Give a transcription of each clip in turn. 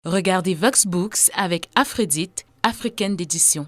Regardez Vox Books avec Aphrodite, africaine d'édition.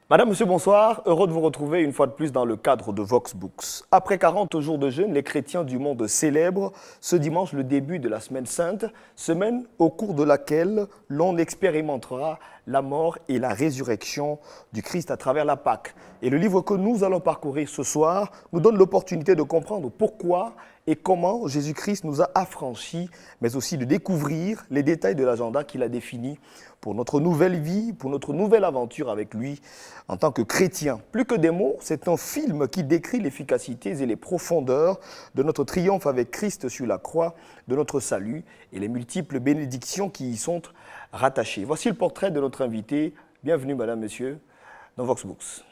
Madame, Monsieur, bonsoir. Heureux de vous retrouver une fois de plus dans le cadre de Vox Books. Après 40 jours de jeûne, les chrétiens du monde célèbrent ce dimanche le début de la Semaine Sainte, semaine au cours de laquelle l'on expérimentera la mort et la résurrection du Christ à travers la Pâque. Et le livre que nous allons parcourir ce soir nous donne l'opportunité de comprendre pourquoi et comment Jésus-Christ nous a affranchis, mais aussi de découvrir les détails de l'agenda qu'il a défini pour notre nouvelle vie, pour notre nouvelle aventure avec lui en tant que chrétien. Plus que des mots, c'est un film qui décrit l'efficacité et les profondeurs de notre triomphe avec Christ sur la croix, de notre salut et les multiples bénédictions qui y sont rattachées. Voici le portrait de notre invité. Bienvenue, madame, monsieur, dans Vox Books.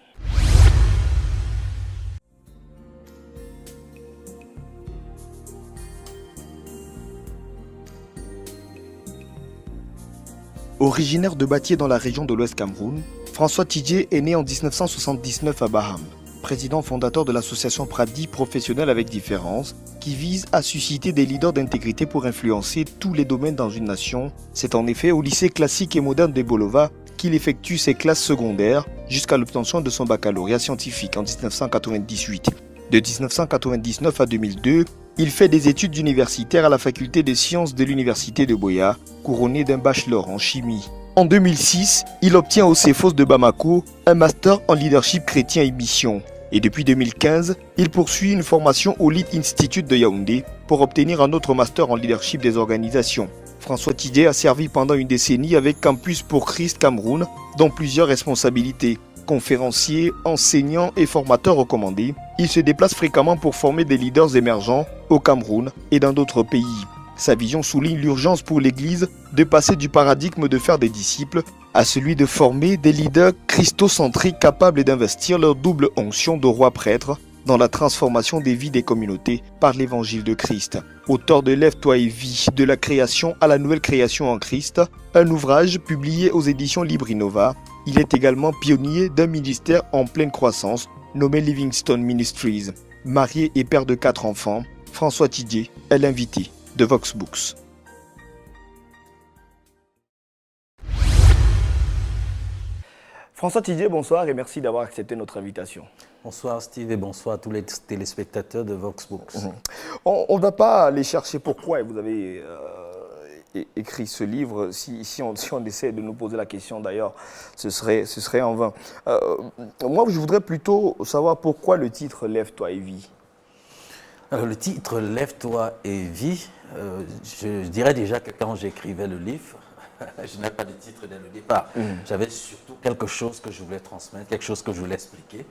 Originaire de Batié dans la région de l'Ouest Cameroun, François Tidjé est né en 1979 à Baham, président fondateur de l'association Pradi Professionnels avec Différence, qui vise à susciter des leaders d'intégrité pour influencer tous les domaines dans une nation. C'est en effet au lycée classique et moderne de Bolova qu'il effectue ses classes secondaires jusqu'à l'obtention de son baccalauréat scientifique en 1998. De 1999 à 2002, il fait des études universitaires à la faculté des sciences de l'université de Boya, couronné d'un bachelor en chimie. En 2006, il obtient au CEFOS de Bamako un master en leadership chrétien et mission. Et depuis 2015, il poursuit une formation au Lead Institute de Yaoundé pour obtenir un autre master en leadership des organisations. François Tidjé a servi pendant une décennie avec Campus pour Christ Cameroun, dont plusieurs responsabilités. Conférencier, enseignant et formateur recommandé, il se déplace fréquemment pour former des leaders émergents au Cameroun et dans d'autres pays. Sa vision souligne l'urgence pour l'Église de passer du paradigme de faire des disciples à celui de former des leaders christocentriques capables d'investir leur double onction de roi-prêtre dans la transformation des vies des communautés par l'évangile de Christ. Auteur de Lève-toi et vis, de la création à la nouvelle création en Christ, un ouvrage publié aux éditions Librinova, il est également pionnier d'un ministère en pleine croissance nommé Livingstone Ministries. Marié et père de 4 enfants, François Tidjé est l'invité de Vox Books. François Tidjé, bonsoir et merci d'avoir accepté notre invitation. Bonsoir Steve et bonsoir à tous les téléspectateurs de Vox Books. On ne va pas aller chercher pourquoi vous avez écrit ce livre. Si on essaie de nous poser la question d'ailleurs, ce serait en vain. Moi, je voudrais plutôt savoir pourquoi le titre « Lève-toi et vis ». Alors le titre « Lève-toi et vis », je dirais déjà que quand j'écrivais le livre, je n'avais pas de titre dès le départ. J'avais surtout quelque chose que je voulais transmettre, quelque chose que je voulais expliquer.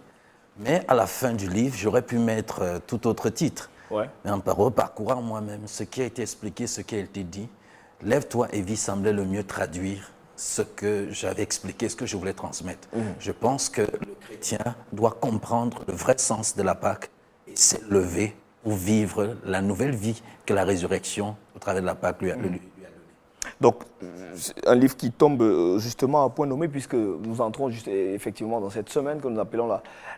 Mais à la fin du livre, j'aurais pu mettre tout autre titre. Ouais. Mais en reparcourant moi-même ce qui a été expliqué, ce qui a été dit, Lève-toi et vis semblait le mieux traduire ce que j'avais expliqué, ce que je voulais transmettre. Je pense que le chrétien doit comprendre le vrai sens de la Pâque et s'élever pour vivre la nouvelle vie que la résurrection au travers de la Pâque lui a donnée. Donc, un livre qui tombe justement à point nommé puisque nous entrons effectivement dans cette semaine que nous appelons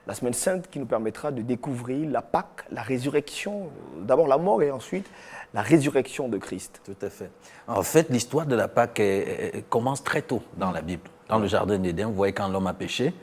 la Semaine Sainte qui nous permettra de découvrir la Pâque, la résurrection, d'abord la mort et ensuite la résurrection de Christ. Tout à fait. En fait, l'histoire de la Pâque commence très tôt dans la Bible. Dans le Jardin d'Éden, vous voyez quand l'homme a péché,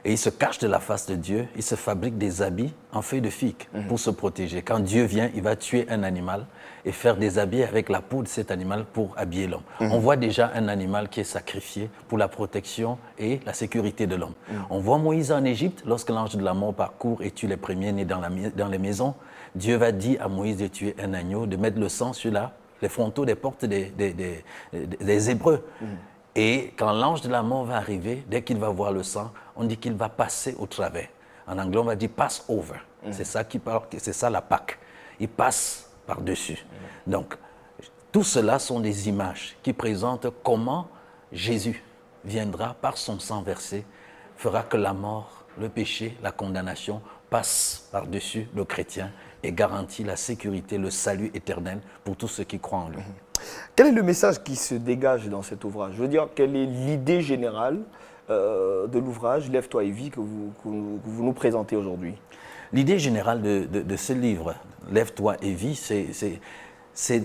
et il se cache de la face de Dieu, il se fabrique des habits en feuilles de figue pour se protéger. Quand Dieu vient, il va tuer un animal et faire des habits avec la peau de cet animal pour habiller l'homme. On voit déjà un animal qui est sacrifié pour la protection et la sécurité de l'homme. On voit Moïse en Égypte, lorsque l'ange de la mort parcourt et tue les premiers-nés dans les maisons. Dieu va dire à Moïse de tuer un agneau, de mettre le sang sur les frontaux des portes des Hébreux. Et quand l'ange de la mort va arriver, dès qu'il va voir le sang, on dit qu'il va passer au travers. En anglais, on va dire « pass over ». C'est ça qui parle, c'est ça la Pâque. Il passe par-dessus. Donc, tout cela sont des images qui présentent comment Jésus viendra par son sang versé, fera que la mort, le péché, la condamnation passe par-dessus le chrétien et garantit la sécurité, le salut éternel pour tous ceux qui croient en lui. Quel est le message qui se dégage dans cet ouvrage? Je veux dire, quelle est l'idée générale de l'ouvrage Lève-toi et vis que vous nous présentez aujourd'hui? L'idée générale de ce livre, Lève-toi et vis, c'est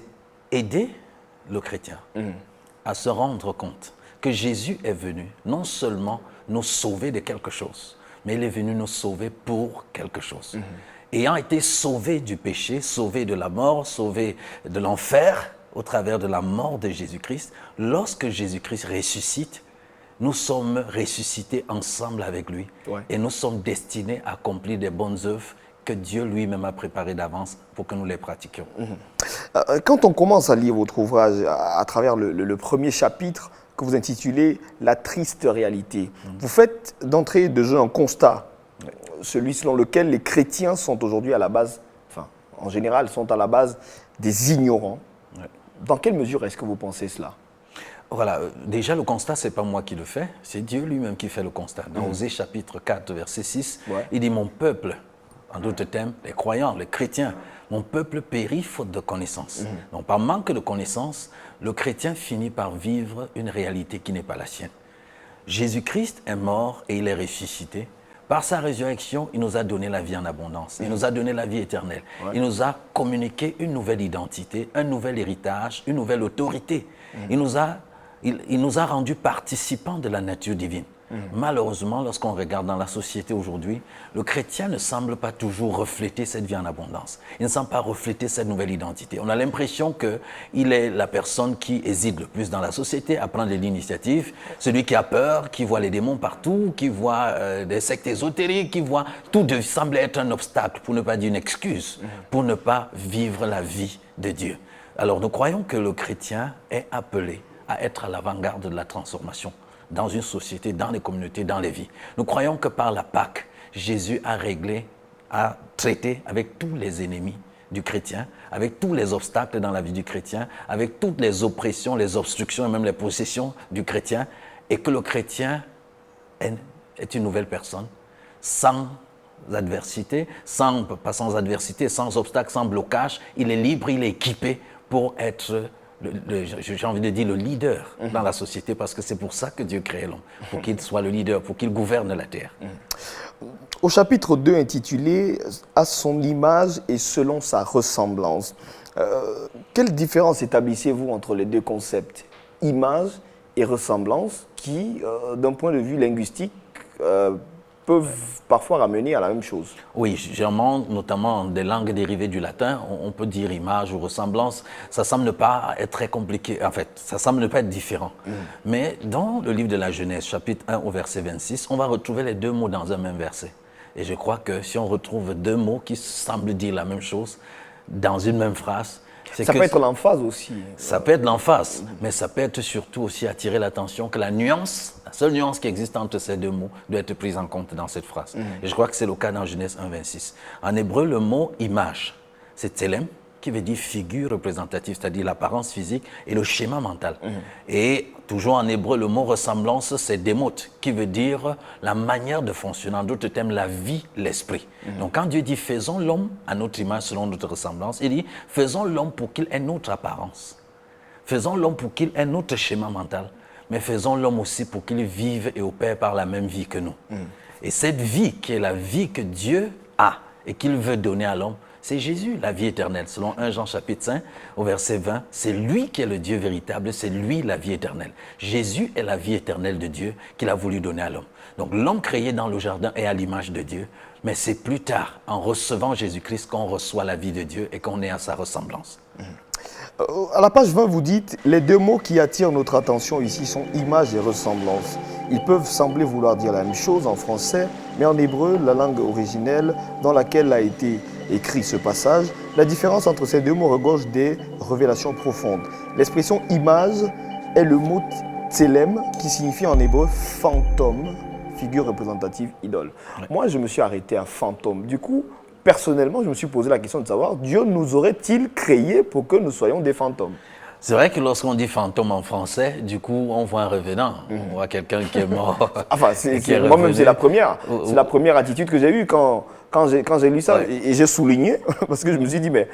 aider le chrétien à se rendre compte que Jésus est venu non seulement nous sauver de quelque chose, mais il est venu nous sauver pour quelque chose. Ayant été sauvé du péché, sauvé de la mort, sauvé de l'enfer au travers de la mort de Jésus-Christ, lorsque Jésus-Christ ressuscite, nous sommes ressuscités ensemble avec lui et nous sommes destinés à accomplir des bonnes œuvres que Dieu lui-même a préparées d'avance pour que nous les pratiquions. Quand on commence à lire votre ouvrage à travers le premier chapitre que vous intitulez « La triste réalité », vous faites d'entrée de jeu un constat, celui selon lequel les chrétiens sont aujourd'hui à la base, enfin en général sont à la base des ignorants. Dans quelle mesure est-ce que vous pensez cela? Voilà, déjà le constat, ce n'est pas moi qui le fais, c'est Dieu lui-même qui fait le constat. Dans Osée chapitre 4, verset 6, il dit « Mon peuple », en d'autres termes, les croyants, les chrétiens, « Mon peuple périt faute de connaissance ». Donc par manque de connaissance, le chrétien finit par vivre une réalité qui n'est pas la sienne. Jésus-Christ est mort et il est ressuscité. Par sa résurrection, il nous a donné la vie en abondance. Il nous a donné la vie éternelle. Il nous a communiqué une nouvelle identité, un nouvel héritage, une nouvelle autorité. Il nous a rendus participants de la nature divine. Malheureusement, lorsqu'on regarde dans la société aujourd'hui, le chrétien ne semble pas toujours refléter cette vie en abondance. Il ne semble pas refléter cette nouvelle identité. On a l'impression qu'il est la personne qui hésite le plus dans la société à prendre l'initiative, celui qui a peur, qui voit les démons partout, qui voit des sectes ésotériques, qui voit... Tout semble être un obstacle, pour ne pas dire une excuse, pour ne pas vivre la vie de Dieu. Alors nous croyons que le chrétien est appelé à être à l'avant-garde de la transformation dans une société, dans les communautés, dans les vies. Nous croyons que par la Pâque, Jésus a réglé, a traité avec tous les ennemis du chrétien, avec tous les obstacles dans la vie du chrétien, avec toutes les oppressions, les obstructions et même les possessions du chrétien, et que le chrétien est une nouvelle personne, sans adversité, pas sans adversité, sans obstacle, sans blocage. Il est libre, il est équipé pour être... j'ai envie de dire le leader dans la société, parce que c'est pour ça que Dieu crée l'homme, pour qu'il soit le leader, pour qu'il gouverne la terre. Au chapitre 2 intitulé « À son image et selon sa ressemblance », quelle différence établissez-vous entre les deux concepts, image et ressemblance, qui, d'un point de vue linguistique, peuvent parfois ramener à la même chose? Oui, généralement, notamment des langues dérivées du latin, on peut dire image ou ressemblance. Ça semble ne pas être très compliqué, en fait, ça semble ne pas être différent. Mais dans le livre de la Genèse, chapitre 1 au verset 26, on va retrouver les deux mots dans un même verset. Et je crois que si on retrouve deux mots qui semblent dire la même chose dans une même phrase, ça peut être l'emphase aussi. Ça peut être l'emphase, mais ça peut être surtout aussi attirer l'attention que la nuance, la seule nuance qui existe entre ces deux mots doit être prise en compte dans cette phrase. Et je crois que c'est le cas dans Genèse 1, 26. En hébreu, le mot image, c'est tselem, qui veut dire figure représentative, c'est-à-dire l'apparence physique et le schéma mental. Et toujours en hébreu, le mot ressemblance, c'est démote, qui veut dire la manière de fonctionner, en d'autres termes, la vie, l'esprit. Donc quand Dieu dit faisons l'homme à notre image selon notre ressemblance, il dit faisons l'homme pour qu'il ait notre apparence. Faisons l'homme pour qu'il ait notre schéma mental, mais faisons l'homme aussi pour qu'il vive et opère par la même vie que nous. Et cette vie qui est la vie que Dieu a et qu'il veut donner à l'homme, c'est Jésus, la vie éternelle. Selon 1 Jean chapitre 5, au verset 20, c'est lui qui est le Dieu véritable, c'est lui la vie éternelle. Jésus est la vie éternelle de Dieu qu'il a voulu donner à l'homme. Donc l'homme créé dans le jardin est à l'image de Dieu, mais c'est plus tard, en recevant Jésus-Christ, qu'on reçoit la vie de Dieu et qu'on est à sa ressemblance. À la page 20, vous dites « Les deux mots qui attirent notre attention ici sont image et ressemblance. Ils peuvent sembler vouloir dire la même chose en français, mais en hébreu, la langue originelle dans laquelle a été écrit ce passage, la différence entre ces deux mots regorge des révélations profondes. L'expression « image » est le mot « tselem » qui signifie en hébreu « fantôme », figure représentative, idole. Moi, je me suis arrêté à « fantôme ». Du coup, personnellement, je me suis posé la question de savoir, Dieu nous aurait-il créés pour que nous soyons des fantômes? C'est vrai que lorsqu'on dit fantôme en français, du coup, on voit un revenant, on voit quelqu'un qui est mort. Enfin, moi-même, c'est la première attitude que j'ai eue quand j'ai lu ça. Et j'ai souligné, parce que je me suis dit, mais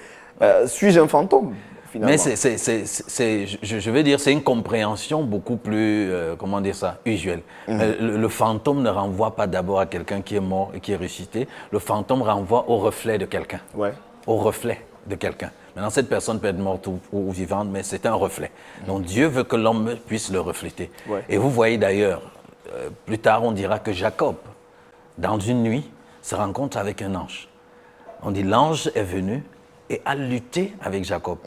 suis-je un fantôme? finalement. Mais je veux dire, c'est une compréhension beaucoup plus, comment dire ça, usuelle. Le fantôme ne renvoie pas d'abord à quelqu'un qui est mort et qui est ressuscité. Le fantôme renvoie au reflet de quelqu'un. Ouais. Au reflet de quelqu'un. Maintenant, cette personne peut être morte ou vivante, mais c'est un reflet. Donc Dieu veut que l'homme puisse le refléter. Ouais. Et vous voyez d'ailleurs, plus tard on dira que Jacob, dans une nuit, se rencontre avec un ange. On dit l'ange est venu et a lutté avec Jacob.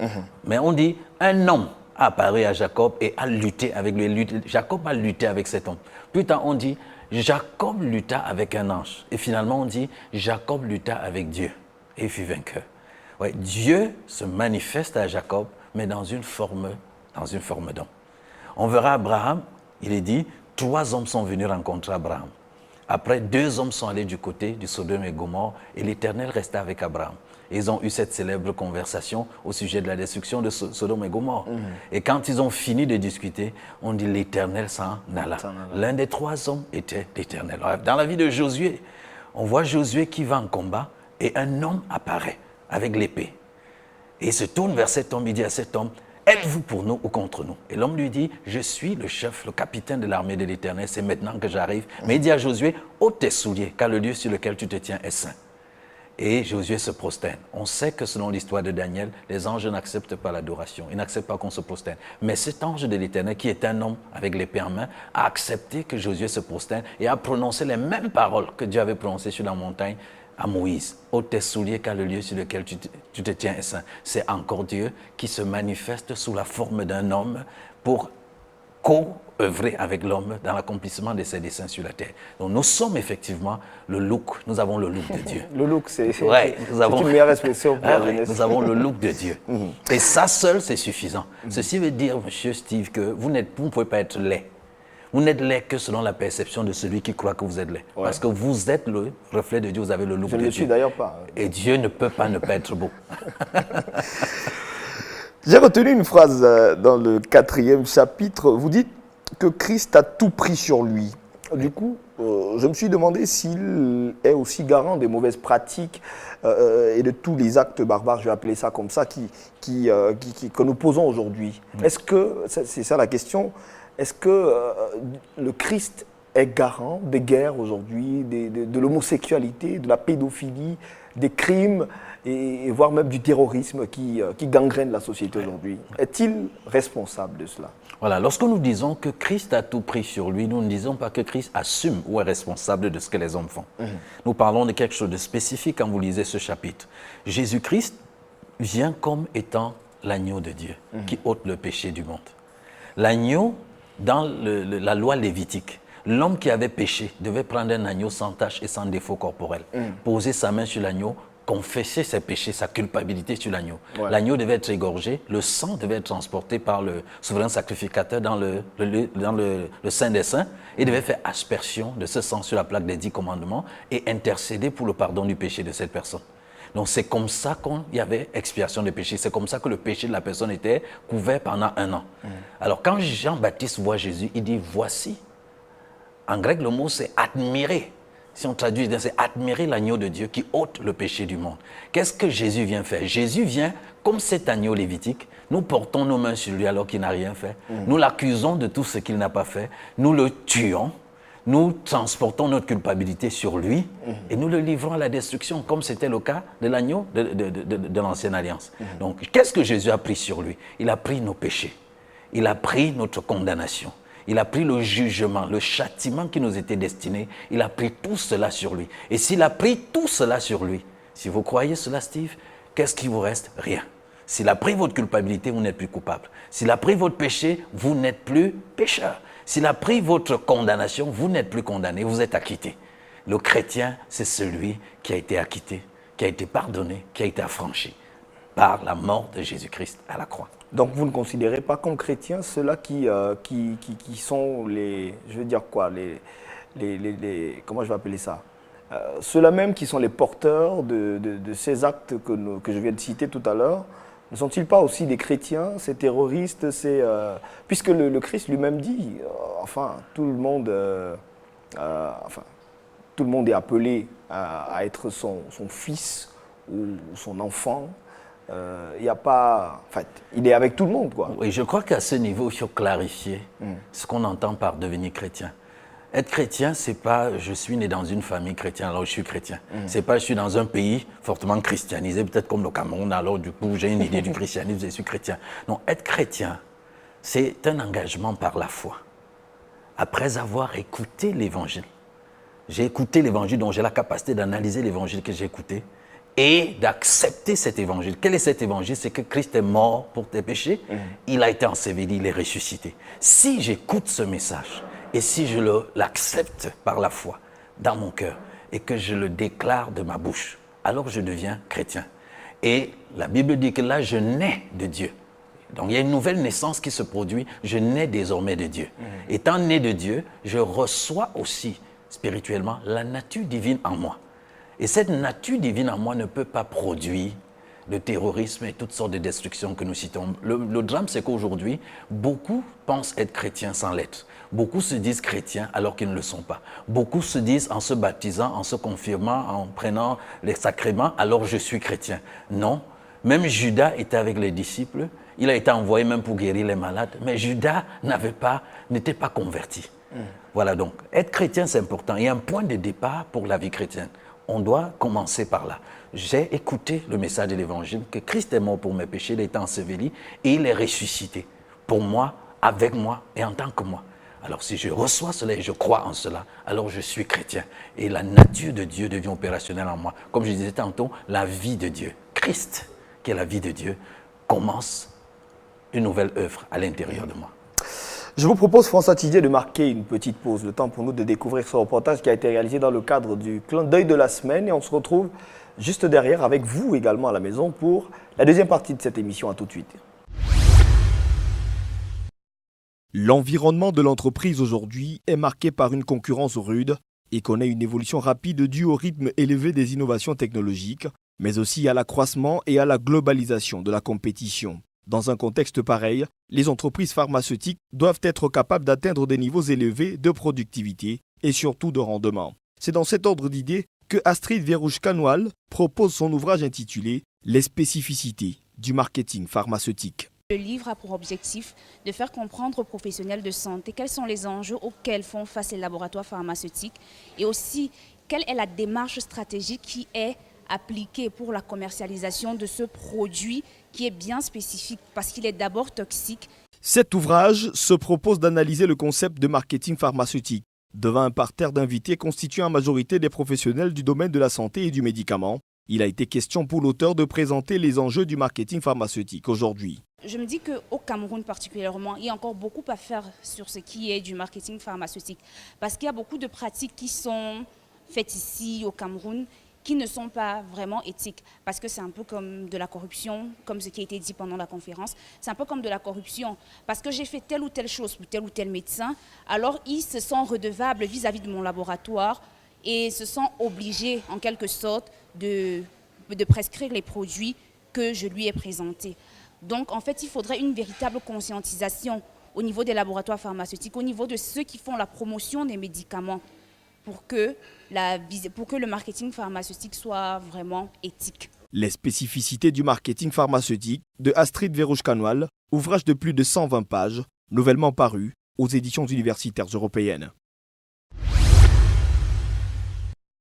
Mais on dit un homme a apparu à Jacob et a lutté avec lui. Jacob a lutté avec cet homme. Plus tard, on dit Jacob lutta avec un ange. Et finalement, on dit Jacob lutta avec Dieu et fut vainqueur. Ouais, Dieu se manifeste à Jacob, mais dans une forme d'homme. On verra Abraham, il est dit 3 hommes sont venus rencontrer Abraham. Après, 2 hommes sont allés du côté du Sodome et Gomorrhe et l'Éternel resta avec Abraham. Et ils ont eu cette célèbre conversation au sujet de la destruction de Sodome et Gomorrhe. Et quand ils ont fini de discuter, on dit l'Éternel s'en alla. L'un des 3 hommes était l'Éternel. Dans la vie de Josué, on voit Josué qui va en combat et un homme apparaît avec l'épée. Et il se tourne vers cet homme, il dit à cet homme, êtes-vous pour nous ou contre nous? Et l'homme lui dit, je suis le chef, le capitaine de l'armée de l'Éternel, c'est maintenant que j'arrive. Mais il dit à Josué, ôte tes souliers, car le lieu sur lequel tu te tiens est saint. Et Josué se prosterne. On sait que selon l'histoire de Daniel, les anges n'acceptent pas l'adoration, ils n'acceptent pas qu'on se prosterne. Mais cet ange de l'Éternel, qui est un homme avec l'épée en main, a accepté que Josué se prosterne et a prononcé les mêmes paroles que Dieu avait prononcées sur la montagne à Moïse. Ôte tes souliers, car le lieu sur lequel tu te tiens est saint. C'est encore Dieu qui se manifeste sous la forme d'un homme pour co-œuvrer avec l'homme dans l'accomplissement de ses desseins sur la terre. Donc nous sommes effectivement le look, nous avons le look de Dieu. Le look, c'est une meilleure expression pour la jeunesse. Nous avons le look de Dieu. Et ça seul, c'est suffisant. Ceci veut dire, monsieur Steve, que vous ne pouvez pas être laid. Vous n'êtes laid que selon la perception de celui qui croit que vous êtes laid. Ouais. Parce que vous êtes le reflet de Dieu, vous avez le look de Dieu. Je ne le suis d'ailleurs pas. Et Dieu ne peut pas ne pas être beau. J'ai retenu une phrase dans le 4e chapitre. Vous dites que Christ a tout pris sur lui. Du coup, je me suis demandé s'il est aussi garant des mauvaises pratiques et de tous les actes barbares, je vais appeler ça comme ça, que nous posons aujourd'hui. Est-ce que, c'est ça la question, est-ce que le Christ est garant des guerres aujourd'hui, de l'homosexualité, de la pédophilie, des crimes et voire même du terrorisme qui gangrène la société aujourd'hui? Est-il responsable de cela? Voilà, lorsque nous disons que Christ a tout pris sur lui, nous ne disons pas que Christ assume ou est responsable de ce que les hommes font. Nous parlons de quelque chose de spécifique quand vous lisez ce chapitre. Jésus-Christ vient comme étant l'agneau de Dieu qui ôte le péché du monde. L'agneau, dans la loi lévitique, l'homme qui avait péché devait prendre un agneau sans tache et sans défaut corporel, poser sa main sur l'agneau, confesser ses péchés, sa culpabilité sur l'agneau. Ouais. L'agneau devait être égorgé, le sang devait être transporté par le souverain sacrificateur dans le Saint des Saints et devait faire aspersion de ce sang sur la plaque des 10 commandements et intercéder pour le pardon du péché de cette personne. Donc c'est comme ça qu'il y avait expiation de péché, c'est comme ça que le péché de la personne était couvert pendant 1 an. Alors quand Jean-Baptiste voit Jésus, il dit « voici ». En grec, le mot c'est « admirer ». Si on traduit, c'est admirer l'agneau de Dieu qui ôte le péché du monde. Qu'est-ce que Jésus vient faire? Jésus vient, comme cet agneau lévitique, nous portons nos mains sur lui alors qu'il n'a rien fait. Nous l'accusons de tout ce qu'il n'a pas fait. Nous le tuons. Nous transportons notre culpabilité sur lui et nous le livrons à la destruction, comme c'était le cas de l'agneau de l'Ancienne Alliance. Donc, qu'est-ce que Jésus a pris sur lui? Il a pris nos péchés. Il a pris notre condamnation. Il a pris le jugement, le châtiment qui nous était destiné. Il a pris tout cela sur lui. Et s'il a pris tout cela sur lui, si vous croyez cela, Steve, qu'est-ce qui vous reste? Rien. S'il a pris votre culpabilité, vous n'êtes plus coupable. S'il a pris votre péché, vous n'êtes plus pécheur. S'il a pris votre condamnation, vous n'êtes plus condamné, vous êtes acquitté. Le chrétien, c'est celui qui a été acquitté, qui a été pardonné, qui a été affranchi par la mort de Jésus-Christ à la croix. Donc vous ne considérez pas comme chrétiens ceux-là qui sont les, je veux dire quoi, comment je vais appeler ça, ceux-là même qui sont les porteurs de ces actes que je viens de citer tout à l'heure, ne sont-ils pas aussi des chrétiens, ces terroristes, puisque le Christ lui-même dit, tout le monde est appelé à être son fils ou son enfant. Il n'y a pas... En fait, il est avec tout le monde, quoi. Oui, je crois qu'à ce niveau, il faut clarifier ce qu'on entend par devenir chrétien. Être chrétien, c'est pas je suis né dans une famille chrétienne, alors je suis chrétien. C'est pas je suis dans un pays fortement christianisé, peut-être comme le Cameroun, alors du coup j'ai une idée du christianisme, je suis chrétien. Non, être chrétien, c'est un engagement par la foi. Après avoir écouté l'évangile. J'ai écouté l'évangile, donc j'ai la capacité d'analyser l'évangile que j'ai écouté et d'accepter cet évangile. Quel est cet évangile? C'est que Christ est mort pour tes péchés, il a été enseveli, il est ressuscité. Si j'écoute ce message et si je l'accepte par la foi dans mon cœur et que je le déclare de ma bouche, alors je deviens chrétien. Et la Bible dit que là, je nais de Dieu. Donc il y a une nouvelle naissance qui se produit, je nais désormais de Dieu. Étant né de Dieu, je reçois aussi spirituellement la nature divine en moi. Et cette nature divine en moi ne peut pas produire le terrorisme et toutes sortes de destructions que nous citons. Le drame, c'est qu'aujourd'hui, beaucoup pensent être chrétiens sans l'être. Beaucoup se disent chrétiens alors qu'ils ne le sont pas. Beaucoup se disent en se baptisant, en se confirmant, en prenant les sacrements, alors je suis chrétien. Non, même Judas était avec les disciples, il a été envoyé même pour guérir les malades, mais Judas n'était pas converti. Voilà donc, être chrétien c'est important. Il y a un point de départ pour la vie chrétienne. On doit commencer par là. J'ai écouté le message de l'évangile, que Christ est mort pour mes péchés, il a été enseveli et il est ressuscité. Pour moi, avec moi et en tant que moi. Alors si je reçois cela et je crois en cela, alors je suis chrétien. Et la nature de Dieu devient opérationnelle en moi. Comme je disais tantôt, la vie de Dieu, Christ, qui est la vie de Dieu, commence une nouvelle œuvre à l'intérieur de moi. Je vous propose, François Tidier, de marquer une petite pause, le temps pour nous de découvrir ce reportage qui a été réalisé dans le cadre du clin d'œil de la semaine. Et on se retrouve juste derrière avec vous également à la maison pour la deuxième partie de cette émission. À tout de suite. L'environnement de l'entreprise aujourd'hui est marqué par une concurrence rude et connaît une évolution rapide due au rythme élevé des innovations technologiques, mais aussi à l'accroissement et à la globalisation de la compétition. Dans un contexte pareil, les entreprises pharmaceutiques doivent être capables d'atteindre des niveaux élevés de productivité et surtout de rendement. C'est dans cet ordre d'idées que Astrid Verrouche-Canoal propose son ouvrage intitulé « Les spécificités du marketing pharmaceutique ». Le livre a pour objectif de faire comprendre aux professionnels de santé quels sont les enjeux auxquels font face les laboratoires pharmaceutiques et aussi quelle est la démarche stratégique qui est appliquée pour la commercialisation de ce produit qui est bien spécifique parce qu'il est d'abord toxique. Cet ouvrage se propose d'analyser le concept de marketing pharmaceutique devant un parterre d'invités constituant en majorité des professionnels du domaine de la santé et du médicament. Il a été question pour l'auteur de présenter les enjeux du marketing pharmaceutique aujourd'hui. Je me dis qu'au Cameroun particulièrement, il y a encore beaucoup à faire sur ce qui est du marketing pharmaceutique parce qu'il y a beaucoup de pratiques qui sont faites ici au Cameroun qui ne sont pas vraiment éthiques, parce que c'est un peu comme de la corruption, comme ce qui a été dit pendant la conférence, c'est un peu comme de la corruption, parce que j'ai fait telle ou telle chose pour tel ou tel médecin, alors ils se sont redevables vis-à-vis de mon laboratoire et se sont obligés en quelque sorte de prescrire les produits que je lui ai présentés. Donc en fait, il faudrait une véritable conscientisation au niveau des laboratoires pharmaceutiques, au niveau de ceux qui font la promotion des médicaments, pour que le marketing pharmaceutique soit vraiment éthique. Les spécificités du marketing pharmaceutique de Astrid Verrouche-Canoal, ouvrage de plus de 120 pages, nouvellement paru aux éditions universitaires européennes.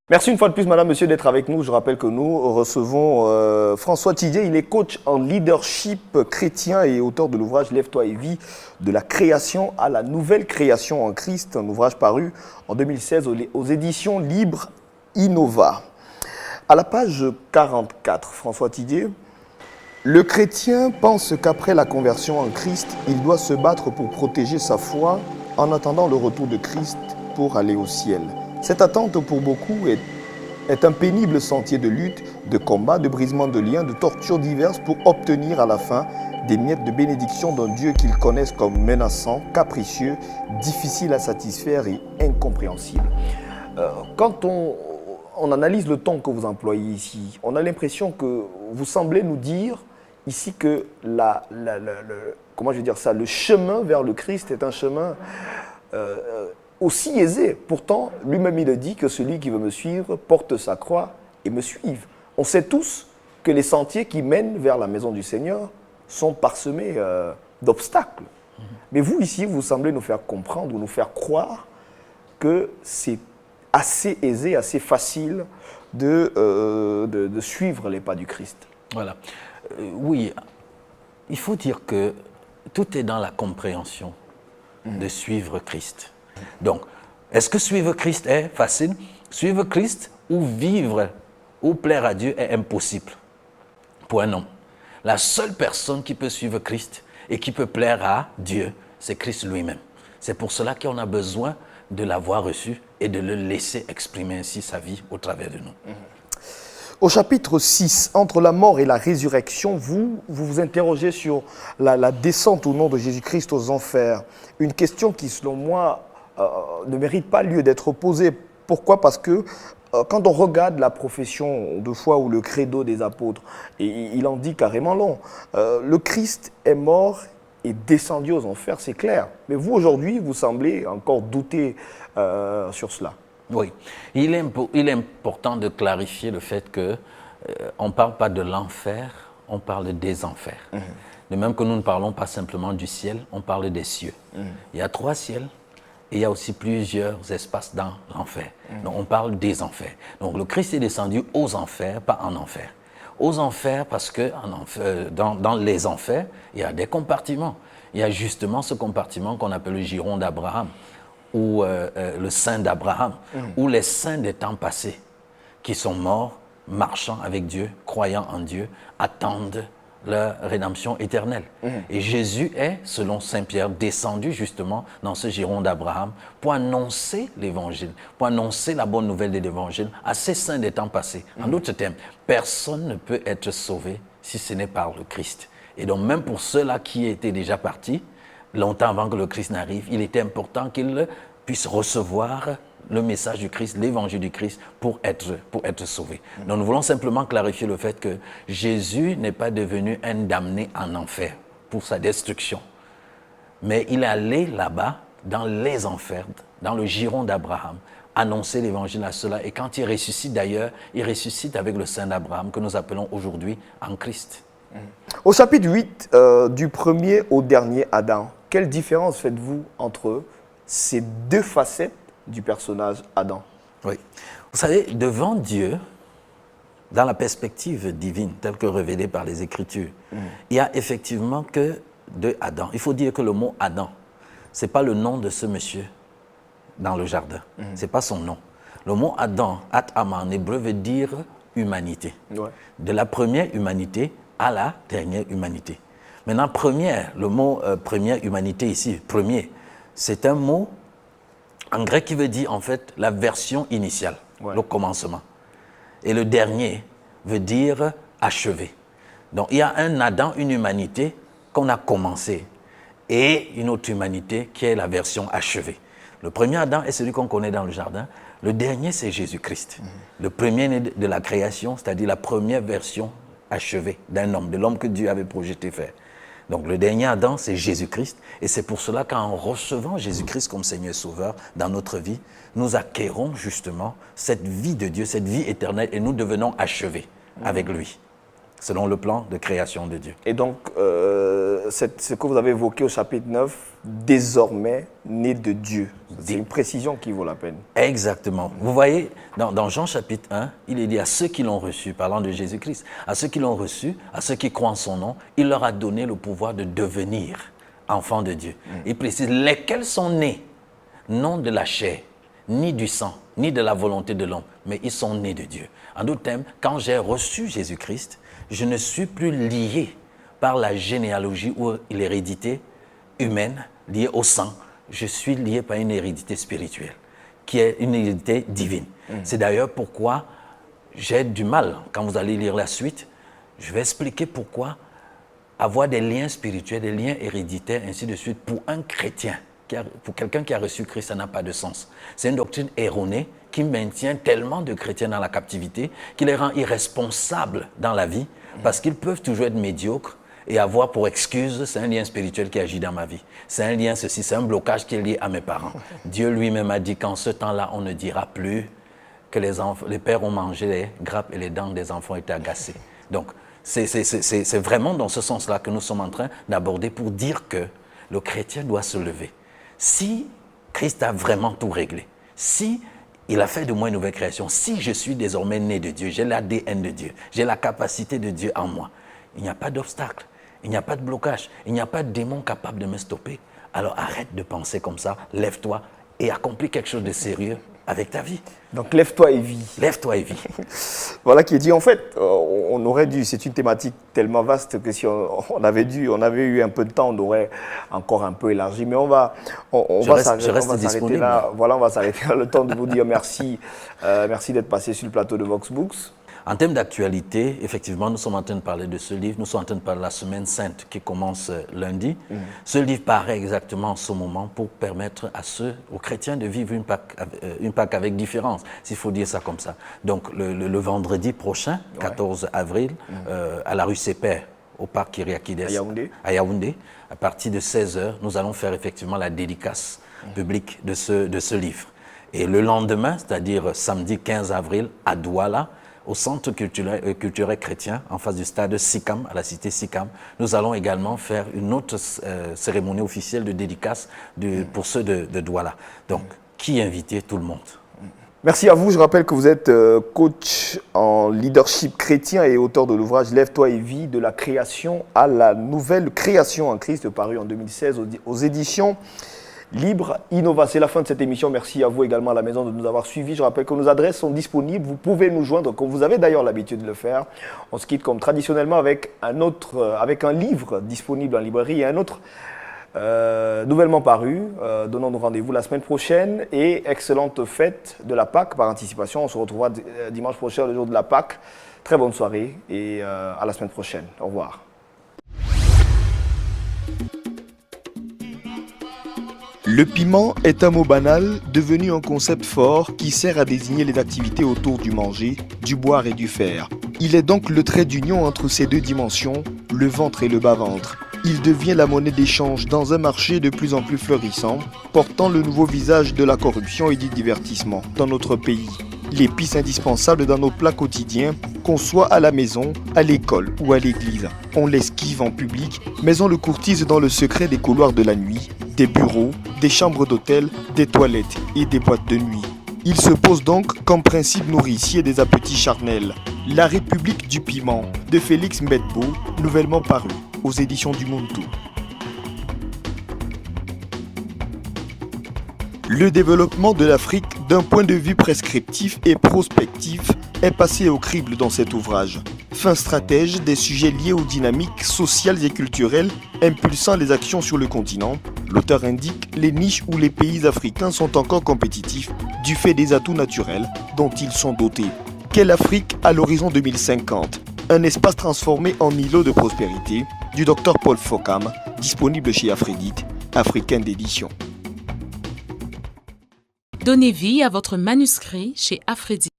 Merci une fois de plus, madame, monsieur, d'être avec nous. Je rappelle que nous recevons François Tidier. Il est coach en leadership chrétien et auteur de l'ouvrage « Lève-toi et vis » de la création à la nouvelle création en Christ, un ouvrage paru en 2016 aux éditions Libre Innova. À la page 44, François Tidier, le chrétien pense qu'après la conversion en Christ, il doit se battre pour protéger sa foi en attendant le retour de Christ pour aller au ciel. Cette attente pour beaucoup est un pénible sentier de lutte, de combat, de brisement de liens, de tortures diverses pour obtenir à la fin des miettes de bénédiction d'un Dieu qu'ils connaissent comme menaçant, capricieux, difficile à satisfaire et incompréhensible. Quand on analyse le ton que vous employez ici, on a l'impression que vous semblez nous dire ici que le chemin vers le Christ est un chemin aussi aisé. Pourtant, lui-même, il a dit que celui qui veut me suivre porte sa croix et me suive. On sait tous que les sentiers qui mènent vers la maison du Seigneur sont parsemés d'obstacles. Mais vous, ici, vous semblez nous faire comprendre ou nous faire croire que c'est assez aisé, assez facile de suivre les pas du Christ. Voilà. Oui, il faut dire que tout est dans la compréhension de suivre Christ. Donc, est-ce que suivre Christ est facile? Suivre Christ ou vivre ou plaire à Dieu est impossible pour un homme. La seule personne qui peut suivre Christ et qui peut plaire à Dieu, c'est Christ lui-même. C'est pour cela qu'on a besoin de l'avoir reçu et de le laisser exprimer ainsi sa vie au travers de nous. Au chapitre 6, entre la mort et la résurrection, vous interrogez sur la descente au nom de Jésus-Christ aux enfers. Une question qui, selon moi, ne mérite pas lieu d'être posée. Pourquoi? Parce que quand on regarde la profession de foi ou le credo des apôtres, et il en dit carrément long, le Christ est mort et descendu aux enfers, c'est clair. Mais vous, aujourd'hui, vous semblez encore douter sur cela. Oui, il est important de clarifier le fait qu'on ne parle pas de l'enfer, on parle des enfers. De même que nous ne parlons pas simplement du ciel, on parle des cieux. Il y a 3 ciels et il y a aussi plusieurs espaces dans l'enfer. Donc on parle des enfers. Donc le Christ est descendu aux enfers, pas en enfer. Aux enfers parce que dans les enfers, il y a des compartiments. Il y a justement ce compartiment qu'on appelle le giron d'Abraham, ou le sein d'Abraham, ou les saints des temps passés, qui sont morts, marchant avec Dieu, croyant en Dieu, attendent leur rédemption éternelle. Et Jésus est, selon Saint Pierre, descendu justement dans ce giron d'Abraham pour annoncer l'évangile, pour annoncer la bonne nouvelle de l'évangile à ces saints des temps passés. En d'autres termes, personne ne peut être sauvé si ce n'est par le Christ. Et donc même pour ceux-là qui étaient déjà partis, longtemps avant que le Christ n'arrive, il était important qu'ils puissent recevoir le message du Christ, l'évangile du Christ pour être sauvés. Donc nous voulons simplement clarifier le fait que Jésus n'est pas devenu un damné en enfer pour sa destruction. Mais il est allé là-bas, dans les enfers, dans le giron d'Abraham, annoncer l'évangile à cela. Et quand il ressuscite d'ailleurs, il ressuscite avec le sein d'Abraham que nous appelons aujourd'hui en Christ. Au chapitre 8, du premier au dernier Adam, quelle différence faites-vous entre ces 2 facettes du personnage Adam? Oui. Vous savez, devant Dieu, dans la perspective divine, telle que révélée par les Écritures, il n'y a effectivement que 2 Adam. Il faut dire que le mot Adam, ce n'est pas le nom de ce monsieur dans le jardin. Ce n'est pas son nom. Le mot Adam, At-Ama en hébreu, veut dire humanité. Ouais. De la première humanité à la dernière humanité. Maintenant, le mot première humanité ici, premier, c'est un mot en grec qui veut dire en fait la version initiale, le commencement. Et le dernier veut dire achevé. Donc il y a un Adam, une humanité qu'on a commencé et une autre humanité qui est la version achevée. Le premier Adam est celui qu'on connaît dans le jardin. Le dernier, c'est Jésus-Christ. Le premier né de la création, c'est-à-dire la première version achevée d'un homme, de l'homme que Dieu avait projeté faire. Donc le dernier Adam, c'est Jésus-Christ. Et c'est pour cela qu'en recevant Jésus-Christ comme Seigneur et Sauveur dans notre vie, nous acquérons justement cette vie de Dieu, cette vie éternelle, et nous devenons achevés avec lui, selon le plan de création de Dieu. Et donc, ce que vous avez évoqué au chapitre 9, désormais né de Dieu. C'est une précision qui vaut la peine. Exactement. Vous voyez, dans Jean chapitre 1, il est dit à ceux qui l'ont reçu, parlant de Jésus-Christ, à ceux qui l'ont reçu, à ceux qui croient en son nom, il leur a donné le pouvoir de devenir enfants de Dieu. Il précise, lesquels sont nés, non de la chair, ni du sang, ni de la volonté de l'homme, mais ils sont nés de Dieu. En d'autres termes, quand j'ai reçu Jésus-Christ, je ne suis plus lié par la généalogie ou l'hérédité humaine, liée au sang. Je suis lié par une hérédité spirituelle, qui est une hérédité divine. C'est d'ailleurs pourquoi j'ai du mal, quand vous allez lire la suite, je vais expliquer pourquoi avoir des liens spirituels, des liens héréditaires, ainsi de suite, pour un chrétien, pour quelqu'un qui a reçu Christ, ça n'a pas de sens. C'est une doctrine erronée qui maintient tellement de chrétiens dans la captivité, qui les rend irresponsables dans la vie, parce qu'ils peuvent toujours être médiocres et avoir pour excuse, c'est un lien spirituel qui agit dans ma vie. C'est un lien, ceci, c'est un blocage qui est lié à mes parents. Dieu lui-même a dit qu'en ce temps-là, on ne dira plus que les pères ont mangé les grappes et les dents des enfants étaient agacées. Donc, c'est vraiment dans ce sens-là que nous sommes en train d'aborder pour dire que le chrétien doit se lever. Si Christ a vraiment tout réglé, si il a fait de moi une nouvelle création, si je suis désormais né de Dieu, j'ai l'ADN de Dieu, j'ai la capacité de Dieu en moi, il n'y a pas d'obstacle, il n'y a pas de blocage, il n'y a pas de démon capable de me stopper. Alors arrête de penser comme ça, lève-toi et accomplis quelque chose de sérieux avec ta vie. Donc lève-toi et vis. Lève-toi et vis. Voilà qui est dit. En fait, on aurait dû, c'est une thématique tellement vaste que si on avait eu un peu de temps, on aurait encore un peu élargi. Mais on va s'arrêter là. Voilà, on va s'arrêter là. Le temps de vous dire merci. Merci d'être passé sur le plateau de Vox Books. En termes d'actualité, effectivement, nous sommes en train de parler de ce livre. Nous sommes en train de parler de la Semaine Sainte qui commence lundi. Ce livre paraît exactement en ce moment pour permettre aux chrétiens de vivre une Pâque avec différence, s'il faut dire ça comme ça. Donc, le vendredi prochain, 14 avril, à la rue Sépère, au parc Kyriakides, à Yaoundé, à partir de 16h, nous allons faire effectivement la dédicace publique de ce livre. Et le lendemain, c'est-à-dire samedi 15 avril, à Douala, au centre culturel chrétien, en face du stade Sicam, à la cité Sicam, nous allons également faire une autre cérémonie officielle de dédicace pour ceux de Douala. Donc, qui inviter tout le monde? Merci à vous. Je rappelle que vous êtes coach en leadership chrétien et auteur de l'ouvrage Lève-toi et vis, de la création à la nouvelle création en Christ, paru en 2016 aux éditions Libre Innova. C'est la fin de cette émission. Merci à vous également à la maison de nous avoir suivis. Je rappelle que nos adresses sont disponibles. Vous pouvez nous joindre comme vous avez d'ailleurs l'habitude de le faire. On se quitte comme traditionnellement avec un livre disponible en librairie et un autre nouvellement paru. Donnons-nous rendez-vous la semaine prochaine et excellente fête de la Pâque par anticipation. On se retrouvera dimanche prochain, le jour de la Pâque. Très bonne soirée et à la semaine prochaine. Au revoir. Le piment est un mot banal devenu un concept fort qui sert à désigner les activités autour du manger, du boire et du faire. Il est donc le trait d'union entre ces deux dimensions, le ventre et le bas-ventre. Il devient la monnaie d'échange dans un marché de plus en plus florissant, portant le nouveau visage de la corruption et du divertissement dans notre pays. L'épice indispensable dans nos plats quotidiens, qu'on soit à la maison, à l'école ou à l'église. On l'esquive en public, mais on le courtise dans le secret des couloirs de la nuit, des bureaux, des chambres d'hôtel, des toilettes et des boîtes de nuit. Il se pose donc comme principe nourricier des appétits charnels. La République du piment de Félix Mbetbo, nouvellement paru aux éditions du Muntu. Le développement de l'Afrique d'un point de vue prescriptif et prospectif est passé au crible dans cet ouvrage. Fin stratège des sujets liés aux dynamiques sociales et culturelles impulsant les actions sur le continent, l'auteur indique les niches où les pays africains sont encore compétitifs du fait des atouts naturels dont ils sont dotés. Quelle Afrique à l'horizon 2050? Un espace transformé en îlot de prospérité du Dr Paul Fokam, disponible chez Aphrodite, africaine d'édition. Donnez vie à votre manuscrit chez Aphrodite.